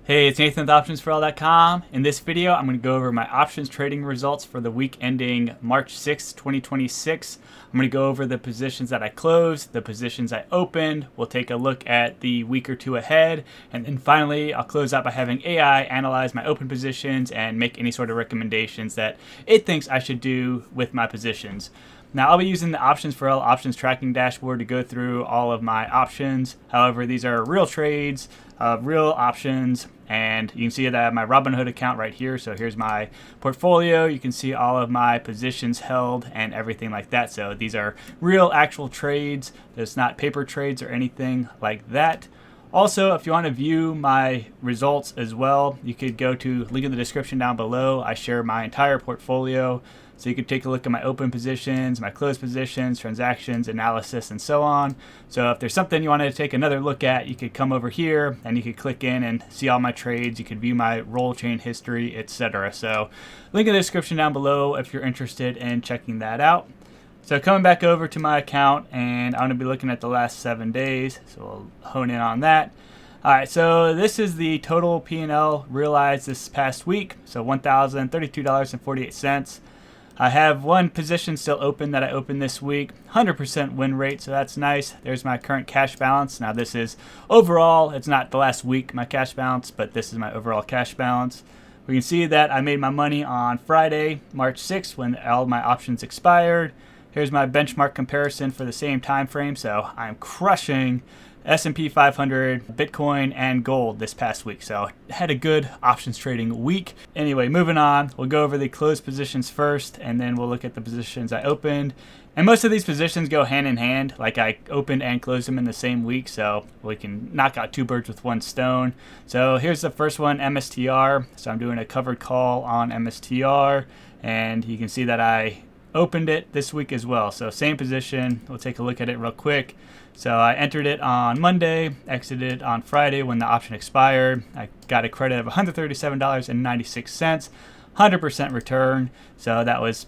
Hey, it's Nathan with optionsforall.com. In this video, I'm going to go over my options trading results for the week ending March 6, 2026. I'm going to go over the positions that I closed, the positions I opened. We'll take a look at the week or two ahead. And then finally, I'll close out by having AI analyze my open positions and make any sort of recommendations that it thinks I should do with my positions. Now, I'll be using the Options for All options tracking dashboard to go through all of my options. However, these are real trades, real options, and you can see that I have my Robinhood account right here. So here's my portfolio. You can see all of my positions held and everything like that. So these are real actual trades. It's not paper trades or anything like that. Also, if you want to view my results as well, you could go to link in the description down below. I share my entire portfolio. So you could take a look at my open positions, my closed positions, transactions, analysis, and so on. So if there's something you wanted to take another look at, you could come over here and you could click in and see all my trades. You could view my roll chain history, etc. So link in the description down below if you're interested in checking that out. So coming back over to my account, and I'm going to be looking at the last 7 days. So we'll hone in on that. All right, so this is the total P&L realized this past week. So $1,032.48. I have one position still open that I opened this week, 100% win rate, so that's nice. There's my current cash balance. Now this is overall, it's not the last week my cash balance, but this is my overall cash balance. We can see that I made my money on Friday, March 6th, when all my options expired. Here's my benchmark comparison for the same time frame, so I'm crushing S&P 500, Bitcoin, and gold this past week. So had a good options trading week. Anyway, moving on, we'll go over the closed positions first, and then we'll look at the positions I opened. And most of these positions go hand in hand, like I opened and closed them in the same week, so we can knock out two birds with one stone. So here's the first one, MSTR. So I'm doing a covered call on MSTR, and you can see that I opened it this week as well. So same position. We'll take a look at it real quick. So I entered it on Monday, exited on Friday when the option expired. I got a credit of $137.96, 100% return. So that was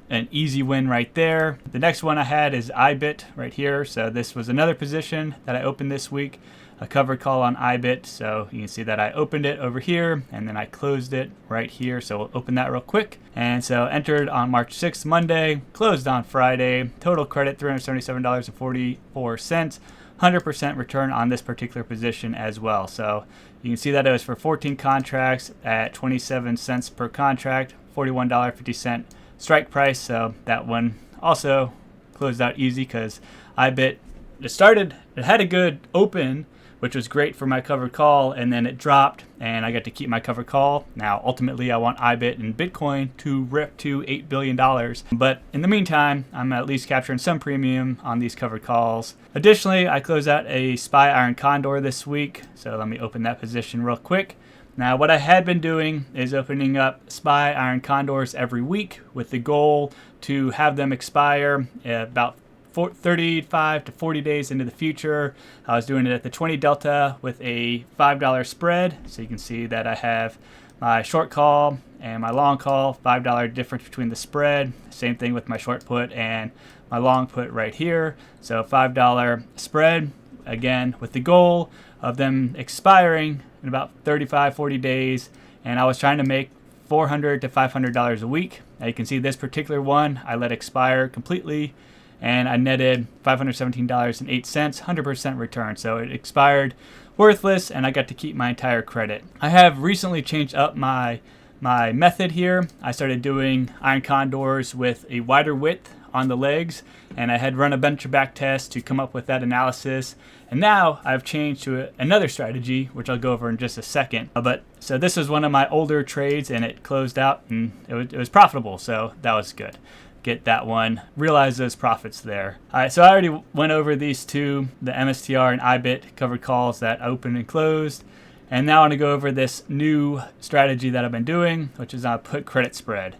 an easy win right there. The next one I had is IBIT right here. So this was another position that I opened this week, a covered call on IBIT. So you can see that I opened it over here and then I closed it right here. So we'll open that real quick. And so entered on March 6th, Monday, closed on Friday, total credit $377.44, 100% return on this particular position as well. So you can see that it was for 14 contracts at 27 cents per contract, $41.50 strike price. So that one also closed out easy because IBIT, it had a good open, which was great for my covered call, and then it dropped and I got to keep my covered call. Now ultimately I want IBIT and Bitcoin to rip to $8 billion, but in the meantime I'm at least capturing some premium on these covered calls. Additionally, I closed out a SPY iron condor this week, so let me open that position real quick. Now what I had been doing is opening up SPY iron condors every week with the goal to have them expire about 35 to 40 days into the future. I was doing it at the 20 delta with a $5 spread. So you can see that I have my short call and my long call, $5 difference between the spread. Same thing with my short put and my long put right here. So $5 spread, again, with the goal of them expiring in about 35, 40 days. And I was trying to make $400 to $500 a week. Now you can see this particular one I let expire completely, and I netted $517.08, 100% return. So it expired worthless, and I got to keep my entire credit. I have recently changed up my method here. I started doing iron condors with a wider width on the legs, and I had run a bunch of back tests to come up with that analysis. And now I've changed to another strategy, which I'll go over in just a second. So this was one of my older trades, and it closed out, and it was profitable, so that was good. Get that one, realize those profits there. All right, so I already went over these two, the MSTR and IBIT covered calls that opened and closed. And now I want to go over this new strategy that I've been doing, which is on put credit spread.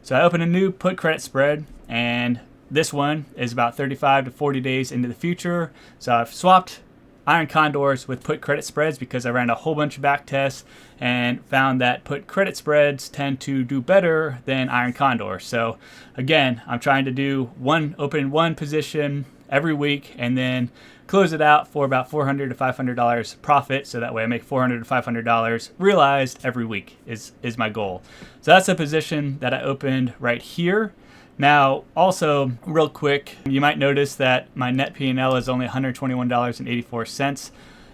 So I opened a new put credit spread, and this one is about 35 to 40 days into the future. So I've swapped iron condors with put credit spreads because I ran a whole bunch of back tests and found that put credit spreads tend to do better than iron condors. So again, I'm trying to do open one position every week and then close it out for about $400 to $500 profit. So that way I make $400 to $500 realized every week is my goal. So that's a position that I opened right here. Now, also real quick, you might notice that my net P&L is only $121.84.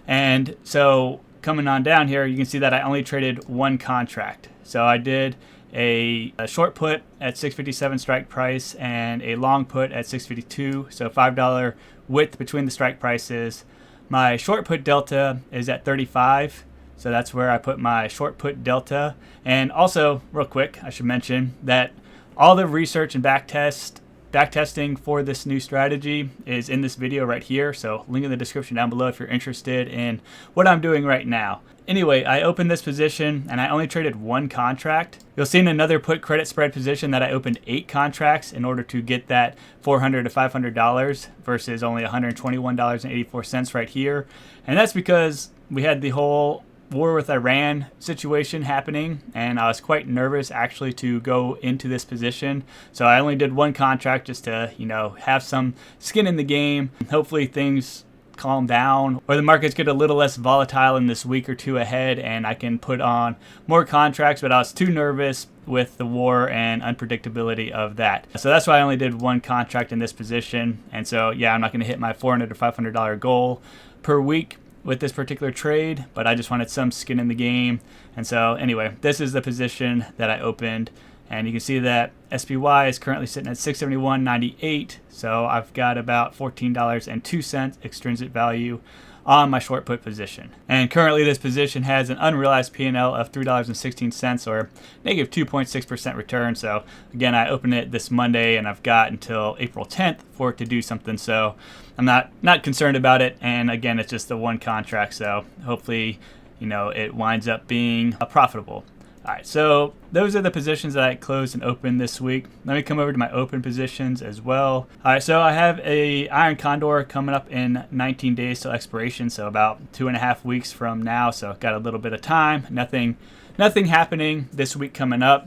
And so coming on down here, you can see that I only traded one contract. So I did a short put at 657 strike price and a long put at 652, so $5 width between the strike prices. My short put delta is at 35, so that's where I put my short put delta. And also, real quick, I should mention that all the research and backtesting for this new strategy is in this video right here, so link in the description down below if you're interested in what I'm doing right now. Anyway, I opened this position and I only traded one contract. You'll see in another put credit spread position that I opened 8 contracts in order to get that $400 to $500 versus only $121.84 right here. And that's because we had the whole war with Iran situation happening, and I was quite nervous actually to go into this position. So I only did one contract just to, have some skin in the game. Hopefully things calm down or the markets get a little less volatile in this week or two ahead and I can put on more contracts, but I was too nervous with the war and unpredictability of that. So that's why I only did one contract in this position. And so yeah, I'm not going to hit my $400 to $500 goal per week with this particular trade, but I just wanted some skin in the game. And so anyway, this is the position that I opened. And you can see that SPY is currently sitting at 671.98. So I've got about $14.02 extrinsic value on my short put position. And currently this position has an unrealized P&L of $3.16 or negative 2.6% return. So again, I opened it this Monday and I've got until April 10th for it to do something. So I'm not concerned about it. And again, it's just the one contract. So hopefully, it winds up being profitable. All right, so those are the positions that I closed and opened this week. Let me come over to my open positions as well. All right, so I have a iron condor coming up in 19 days till expiration, so about 2.5 weeks from now. So got a little bit of time. Nothing happening this week coming up.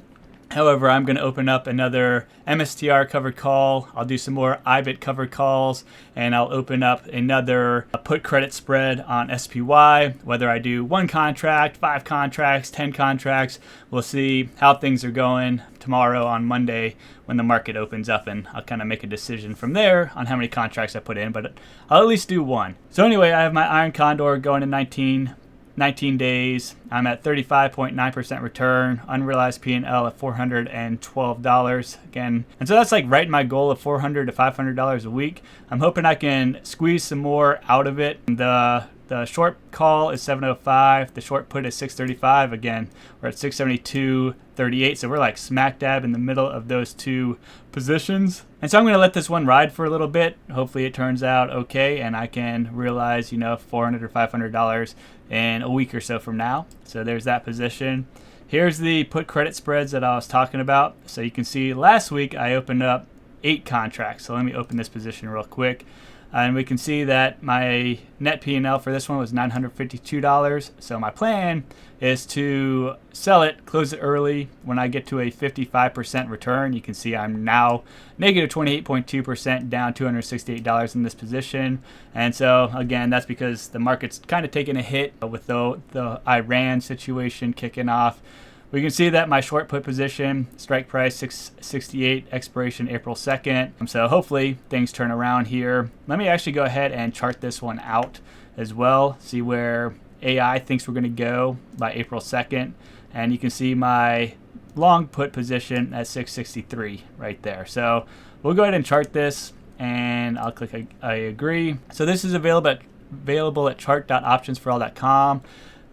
However, I'm going to open up another MSTR covered call. I'll do some more IBIT covered calls, and I'll open up another put credit spread on SPY. Whether I do one contract, 5 contracts, 10 contracts, we'll see how things are going tomorrow on Monday when the market opens up, and I'll kind of make a decision from there on how many contracts I put in, but I'll at least do one. So anyway, I have my iron condor going to 19 days. I'm at 35.9% return, unrealized P&L at $412 again. And so that's like right in my goal of $400 to $500 a week. I'm hoping I can squeeze some more out of it. The short call is 705. The short put is 635. Again, we're at 672.38. So we're like smack dab in the middle of those two positions. And so I'm going to let this one ride for a little bit. Hopefully it turns out okay and I can realize, $400 or $500 in a week or so from now. So there's that position. Here's the put credit spreads that I was talking about. So you can see last week I opened up 8 contracts. So let me open this position real quick. And we can see that my net P&L for this one was $952. So my plan is to sell it, close it early. When I get to a 55% return, you can see I'm now negative 28.2%, down $268 in this position. And so again, that's because the market's kind of taking a hit with the Iran situation kicking off. We can see that my short put position, strike price 668, expiration April 2nd. So hopefully things turn around here. Let me actually go ahead and chart this one out as well, see where AI thinks we're going to go by April 2nd. And you can see my long put position at 663 right there. So we'll go ahead and chart this and I'll click I agree. So this is available at chart.optionsforall.com.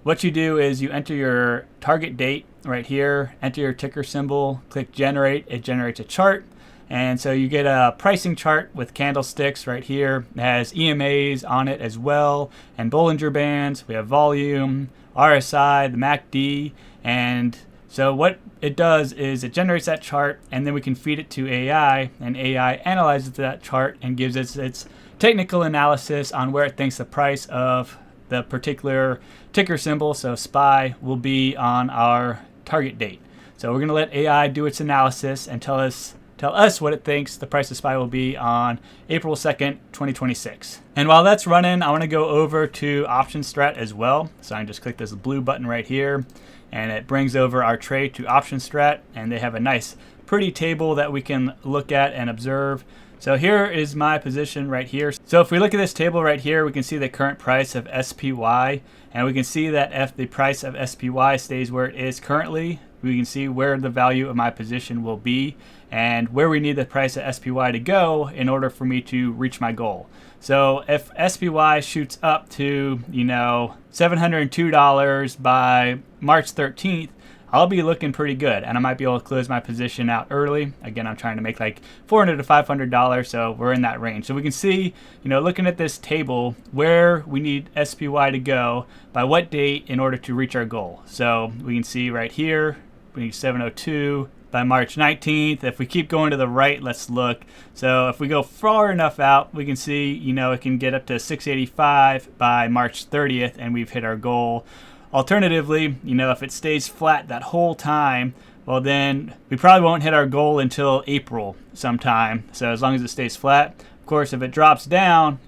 What you do is you enter your target date right here, enter your ticker symbol, click generate, it generates a chart. And so you get a pricing chart with candlesticks right here. It has EMAs on it as well, and Bollinger Bands. We have volume, RSI, the MACD. And so what it does is it generates that chart, and then we can feed it to AI, and AI analyzes that chart and gives us its technical analysis on where it thinks the price of the particular ticker symbol, so SPY, will be on our target date. So we're going to let AI do its analysis and tell us tell us what it thinks the price of SPY will be on April 2nd, 2026. And while that's running, I want to go over to option strat as well. So I can just click this blue button right here, and it brings over our trade to option strat, and they have a nice pretty table that we can look at and observe. So here is my position right here. So if we look at this table right here, we can see the current price of SPY, and we can see that if the price of SPY stays where it is currently, we can see where the value of my position will be and where we need the price of SPY to go in order for me to reach my goal. So if SPY shoots up to, $702 by March 13th, I'll be looking pretty good, and I might be able to close my position out early. Again, I'm trying to make like $400 to $500, so we're in that range. So we can see, looking at this table, where we need SPY to go by what date in order to reach our goal. So we can see right here, we need 702 by March 19th. If we keep going to the right, let's look. So if we go far enough out, we can see, it can get up to 685 by March 30th, and we've hit our goal. Alternatively, if it stays flat that whole time, well, then we probably won't hit our goal until April sometime. So as long as it stays flat. Of course, if it drops down,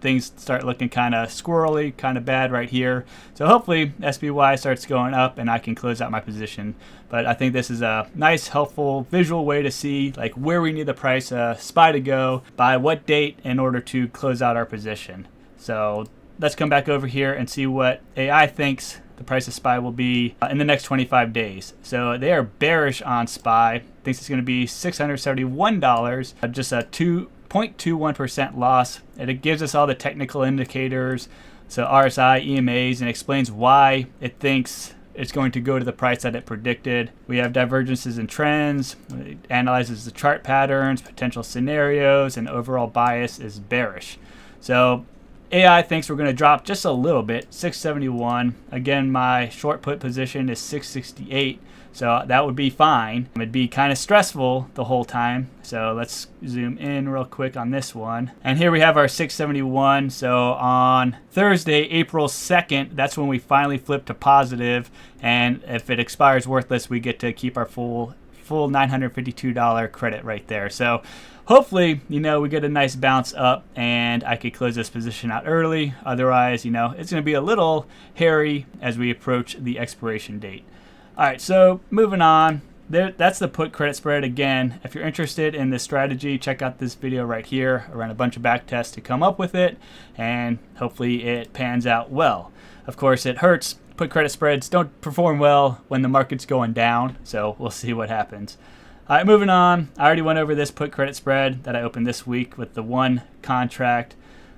things start looking kind of squirrely, kind of bad right here. So hopefully SPY starts going up and I can close out my position. But I think this is a nice, helpful visual way to see like where we need the price SPY to go by what date in order to close out our position. So let's come back over here and see what AI thinks the price of SPY will be in the next 25 days. So they are bearish on SPY. Thinks it's going to be $671, just a 2.21% loss. And it gives us all the technical indicators, so RSI, EMAs, and explains why it thinks it's going to go to the price that it predicted. We have divergences in trends. It analyzes the chart patterns, potential scenarios, and overall bias is bearish. So AI thinks we're going to drop just a little bit, 671. Again, my short put position is 668, so that would be fine. It'd be kind of stressful the whole time. So let's zoom in real quick on this one. And here we have our 671. So on Thursday, April 2nd, that's when we finally flip to positive. And if it expires worthless, we get to keep our full $952 credit right there. So hopefully, we get a nice bounce up and I could close this position out early. Otherwise, it's going to be a little hairy as we approach the expiration date. All right, so moving on. That's the put credit spread. Again, if you're interested in this strategy, check out this video right here. I ran a bunch of back tests to come up with it, and hopefully it pans out well. Of course, it hurts. Put credit spreads don't perform well when the market's going down, so we'll see what happens. All right, moving on. I already went over this put credit spread that I opened this week with the one contract.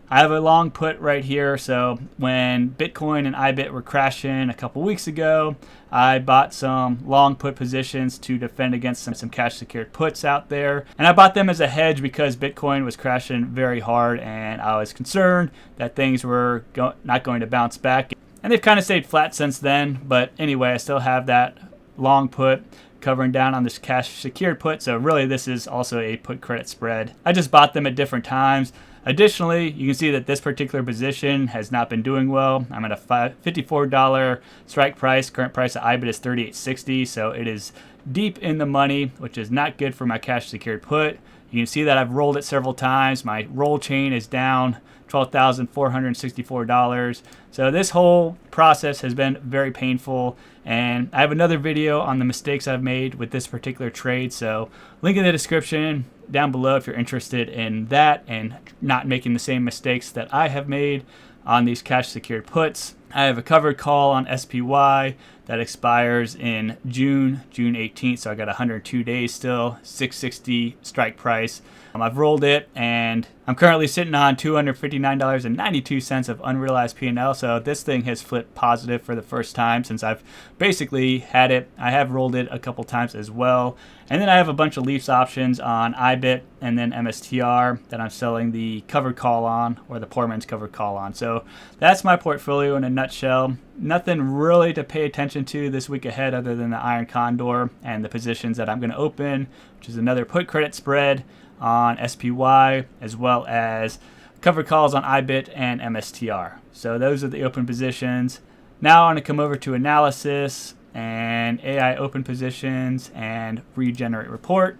I have a long put right here. So when Bitcoin and IBIT were crashing a couple weeks ago, I bought some long put positions to defend against some cash secured puts out there. And I bought them as a hedge because Bitcoin was crashing very hard and I was concerned that things were not going to bounce back. And they've kind of stayed flat since then. But anyway, I still have that long put covering down on this cash secured put. So really this is also a put credit spread. I just bought them at different times. Additionally, you can see that this particular position has not been doing well. I'm at a $54 strike price. Current price of IBIT is $38.60, so it is deep in the money, which is not good for my cash secured put. You can see that I've rolled it several times. My roll chain is down $12,464. So this whole process has been very painful, and I have another video on the mistakes I've made with this particular trade. So link in the description down below if you're interested in that and not making the same mistakes that I have made on these cash secured puts. I have a covered call on SPY that expires in June 18th, so I got 102 days still, 660 strike price. I've rolled it, and I'm currently sitting on $259.92 of unrealized P&L, so this thing has flipped positive for the first time since I've basically had it. I have rolled it a couple times as well. And then I have a bunch of Leafs options on IBIT and then MSTR that I'm selling the covered call on, or the poor man's covered call on. So that's my portfolio in a nutshell. Nothing really to pay attention to this week ahead other than the iron condor and the positions that I'm going to open, which is another put credit spread on SPY, as well as covered calls on IBIT and MSTR. So those are the open positions. Now I want to come over to analysis and AI open positions and regenerate report.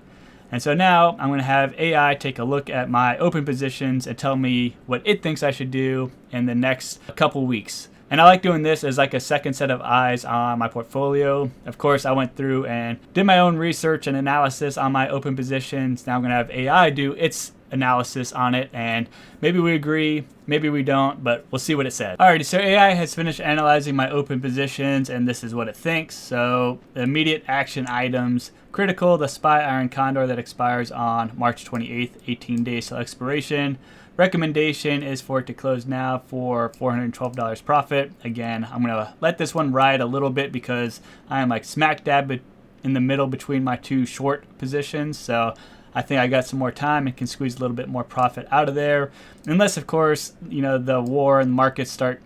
And so now I'm going to have AI take a look at my open positions and tell me what it thinks I should do in the next couple weeks. And I like doing this as like a second set of eyes on my portfolio. Of course, I went through and did my own research and analysis on my open positions. Now I'm going to have AI do its analysis on it, and maybe we agree, maybe we don't, but we'll see what it said. Alrighty, so AI has finished analyzing my open positions, and this is what it thinks. So the immediate action items: critical, the SPY iron condor that expires on March 28th, 18 days till expiration. Recommendation is for it to close now for $412 profit. Again, I'm going to let this one ride a little bit because I am like smack dab in the middle between my two short positions. So I think I got some more time and can squeeze a little bit more profit out of there. Unless, of course, the war and the markets start,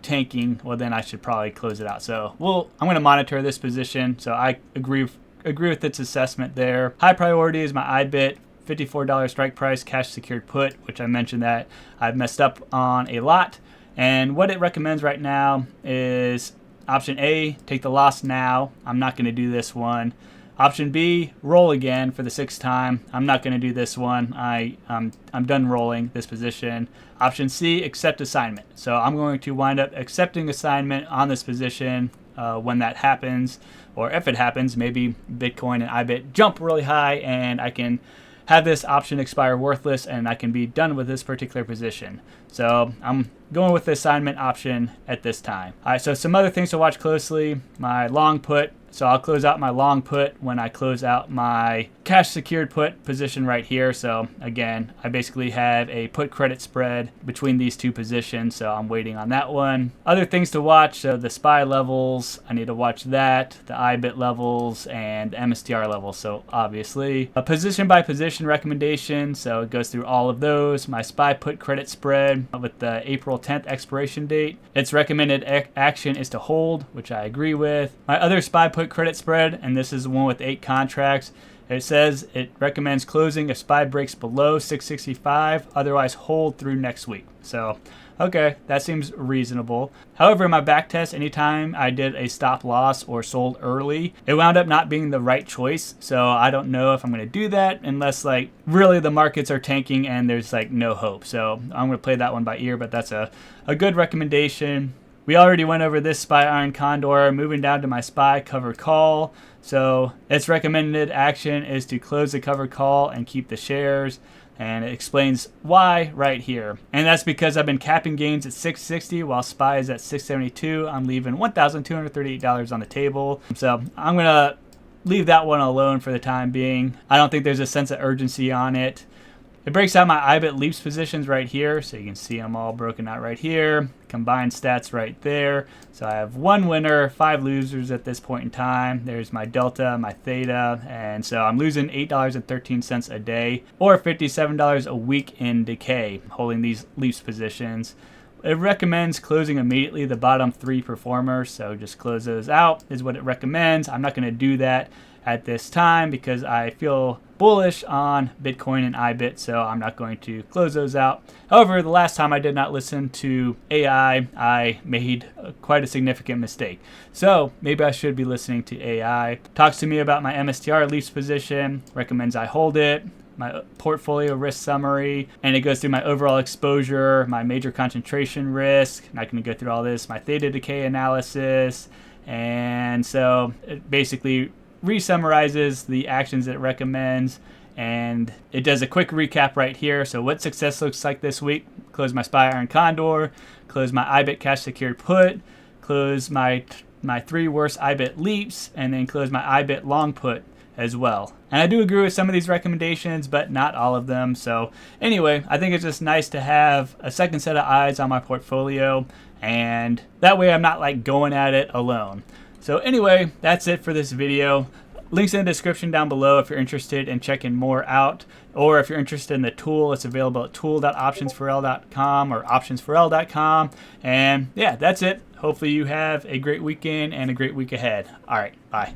tanking, well, then I should probably close it out. So I'm going to monitor this position. So I agree with its assessment there. High priority is my IBIT. $54 strike price, cash secured put, which I mentioned that I've messed up on a lot. And what it recommends right now is option A, take the loss now. I'm not going to do this one. Option B, roll again for the 6th time. I'm not going to do this one. I'm done rolling this position. Option C, accept assignment. So I'm going to wind up accepting assignment on this position when that happens, or if it happens, maybe Bitcoin and IBIT jump really high and I can have this option expire worthless and I can be done with this particular position. So I'm going with the assignment option at this time. All right, so some other things to watch closely. My long put. So I'll close out my long put when I close out my cash secured put position right here. So again, I basically have a put credit spread between these two positions. So I'm waiting on that one. Other things to watch. So the SPY levels, I need to watch that. The IBIT levels and the MSTR levels. So obviously a position by position recommendation. So it goes through all of those. My SPY put credit spread with the April 10th expiration date. Its recommended action is to hold, which I agree with. My other SPY put credit spread, and this is the one with 8 contracts. It says it recommends closing if SPY breaks below 665, otherwise hold through next week. So, okay, that seems reasonable. However, in my back test, anytime I did a stop loss or sold early, it wound up not being the right choice. So I don't know if I'm going to do that unless like really the markets are tanking and there's like no hope. So I'm going to play that one by ear, but that's a good recommendation. We already went over this SPY iron condor. Moving down to my SPY covered call. So its recommended action is to close the covered call and keep the shares. And it explains why right here. And that's because I've been capping gains at 660 while SPY is at 672. I'm leaving $1,238 on the table. So I'm going to leave that one alone for the time being. I don't think there's a sense of urgency on it. It breaks out my IBIT leaps positions right here, so you can see them all broken out right here. Combined stats right there. So I have 1 winner, 5 losers at this point in time. There's my delta, my theta, and so I'm losing $8.13 a day, or $57 a week in decay, holding these leaps positions. It recommends closing immediately the bottom 3 performers, so just close those out is what it recommends. I'm not going to do that at this time because I feel bullish on Bitcoin and IBIT, so I'm not going to close those out. However, the last time I did not listen to AI, I made quite a significant mistake. So maybe I should be listening to AI. Talks to me about my MSTR leaps position, recommends I hold it, my portfolio risk summary, and it goes through my overall exposure, my major concentration risk. I'm not going to go through all this, my theta decay analysis, and so it basically re-summarizes the actions it recommends, and it does a quick recap right here. So what success looks like this week: close my SPY iron condor, close my IBIT cash secured put, close my 3 worst IBIT leaps, and then close my IBIT long put as well. And I do agree with some of these recommendations, but not all of them. So anyway, I think it's just nice to have a second set of eyes on my portfolio, and that way I'm not like going at it alone. So anyway, that's it for this video. Links in the description down below if you're interested in checking more out, or if you're interested in the tool, it's available at tool.optionsforl.com or optionsforl.com. And yeah, that's it. Hopefully you have a great weekend and a great week ahead. All right, bye.